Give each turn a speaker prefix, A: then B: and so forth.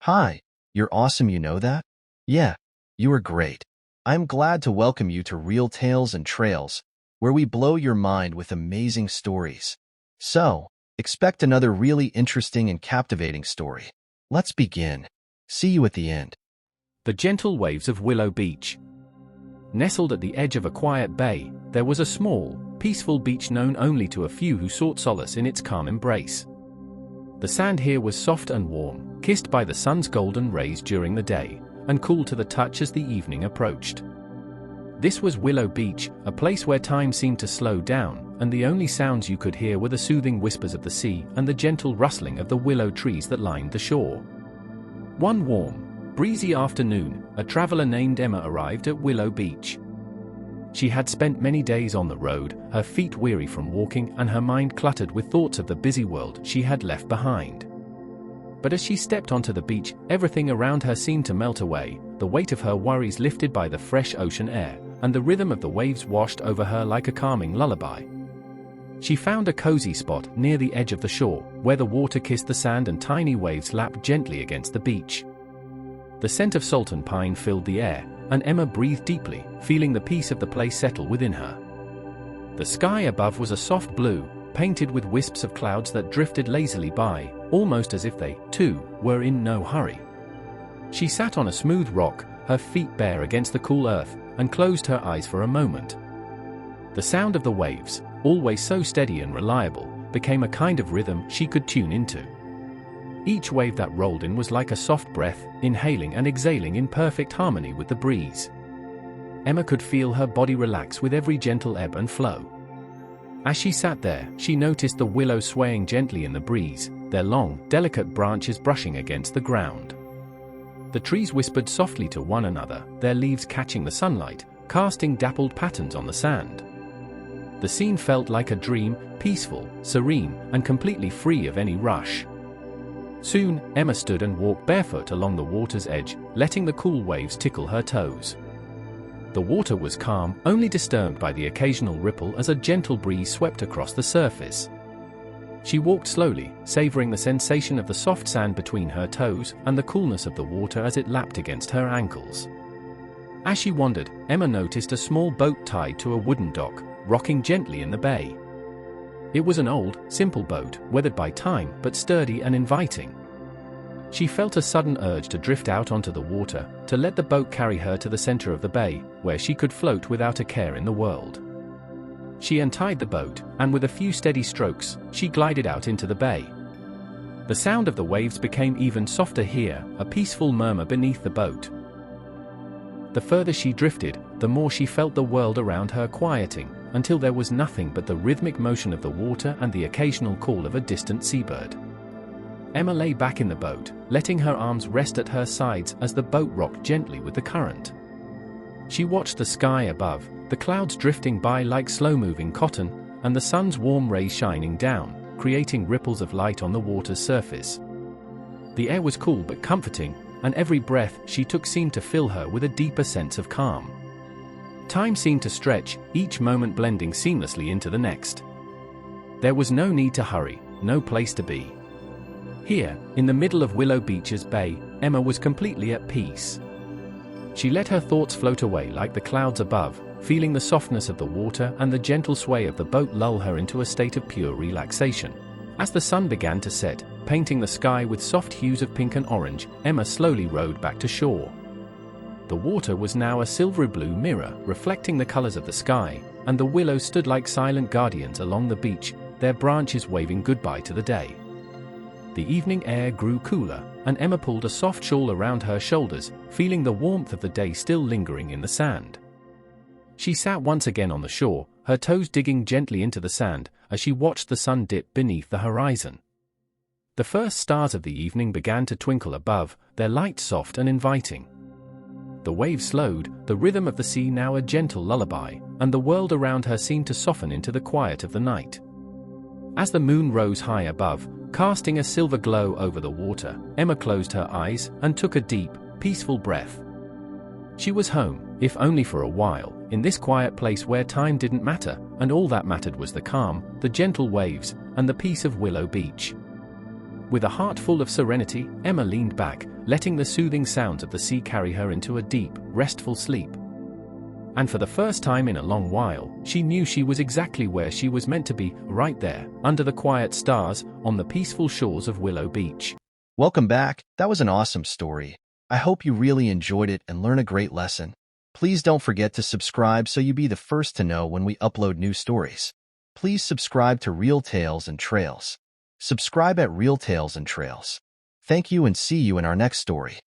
A: Hi, you're awesome, you know that? Yeah, you are great. I'm glad to welcome you to Real Tales and Trails, where we blow your mind with amazing stories. So, expect another really interesting and captivating story. Let's begin. See you at the end.
B: The gentle waves of Willow Beach. Nestled at the edge of a quiet bay, there was a small, peaceful beach known only to a few who sought solace in its calm embrace. The sand here was soft and warm, kissed by the sun's golden rays during the day, and cool to the touch as the evening approached. This was Willow Beach, a place where time seemed to slow down, and the only sounds you could hear were the soothing whispers of the sea and the gentle rustling of the willow trees that lined the shore. One warm, breezy afternoon, a traveler named Emma arrived at Willow Beach. She had spent many days on the road, her feet weary from walking and her mind cluttered with thoughts of the busy world she had left behind. But as she stepped onto the beach, everything around her seemed to melt away, the weight of her worries lifted by the fresh ocean air, and the rhythm of the waves washed over her like a calming lullaby. She found a cozy spot near the edge of the shore, where the water kissed the sand and tiny waves lapped gently against the beach. The scent of salt and pine filled the air, and Emma breathed deeply, feeling the peace of the place settle within her. The sky above was a soft blue, painted with wisps of clouds that drifted lazily by, almost as if they, too, were in no hurry. She sat on a smooth rock, her feet bare against the cool earth, and closed her eyes for a moment. The sound of the waves, always so steady and reliable, became a kind of rhythm she could tune into. Each wave that rolled in was like a soft breath, inhaling and exhaling in perfect harmony with the breeze. Emma could feel her body relax with every gentle ebb and flow. As she sat there, she noticed the willows swaying gently in the breeze, their long, delicate branches brushing against the ground. The trees whispered softly to one another, their leaves catching the sunlight, casting dappled patterns on the sand. The scene felt like a dream, peaceful, serene, and completely free of any rush. Soon, Emma stood and walked barefoot along the water's edge, letting the cool waves tickle her toes. The water was calm, only disturbed by the occasional ripple as a gentle breeze swept across the surface. She walked slowly, savoring the sensation of the soft sand between her toes and the coolness of the water as it lapped against her ankles. As she wandered, Emma noticed a small boat tied to a wooden dock, rocking gently in the bay. It was an old, simple boat, weathered by time, but sturdy and inviting. She felt a sudden urge to drift out onto the water, to let the boat carry her to the center of the bay, where she could float without a care in the world. She untied the boat, and with a few steady strokes, she glided out into the bay. The sound of the waves became even softer here, a peaceful murmur beneath the boat. The further she drifted, the more she felt the world around her quieting, until there was nothing but the rhythmic motion of the water and the occasional call of a distant seabird. Emma lay back in the boat, letting her arms rest at her sides as the boat rocked gently with the current. She watched the sky above, the clouds drifting by like slow-moving cotton, and the sun's warm rays shining down, creating ripples of light on the water's surface. The air was cool but comforting, and every breath she took seemed to fill her with a deeper sense of calm. Time seemed to stretch, each moment blending seamlessly into the next. There was no need to hurry, no place to be. Here, in the middle of Willow Beach's bay, Emma was completely at peace. She let her thoughts float away like the clouds above, feeling the softness of the water and the gentle sway of the boat lull her into a state of pure relaxation. As the sun began to set, painting the sky with soft hues of pink and orange, Emma slowly rowed back to shore. The water was now a silvery blue mirror, reflecting the colors of the sky, and the willows stood like silent guardians along the beach, their branches waving goodbye to the day. The evening air grew cooler, and Emma pulled a soft shawl around her shoulders, feeling the warmth of the day still lingering in the sand. She sat once again on the shore, her toes digging gently into the sand, as she watched the sun dip beneath the horizon. The first stars of the evening began to twinkle above, their light soft and inviting. The waves slowed, the rhythm of the sea now a gentle lullaby, and the world around her seemed to soften into the quiet of the night. As the moon rose high above, casting a silver glow over the water, Emma closed her eyes and took a deep, peaceful breath. She was home, if only for a while, in this quiet place where time didn't matter, and all that mattered was the calm, the gentle waves, and the peace of Willow Beach. With a heart full of serenity, Emma leaned back, letting the soothing sounds of the sea carry her into a deep, restful sleep. And for the first time in a long while, she knew she was exactly where she was meant to be, right there, under the quiet stars, on the peaceful shores of Willow Beach.
A: Welcome back. That was an awesome story. I hope you really enjoyed it and learned a great lesson. Please don't forget to subscribe so you be the first to know when we upload new stories. Please subscribe to Real Tales and Trails. Subscribe at Real Tales and Trails. Thank you and see you in our next story.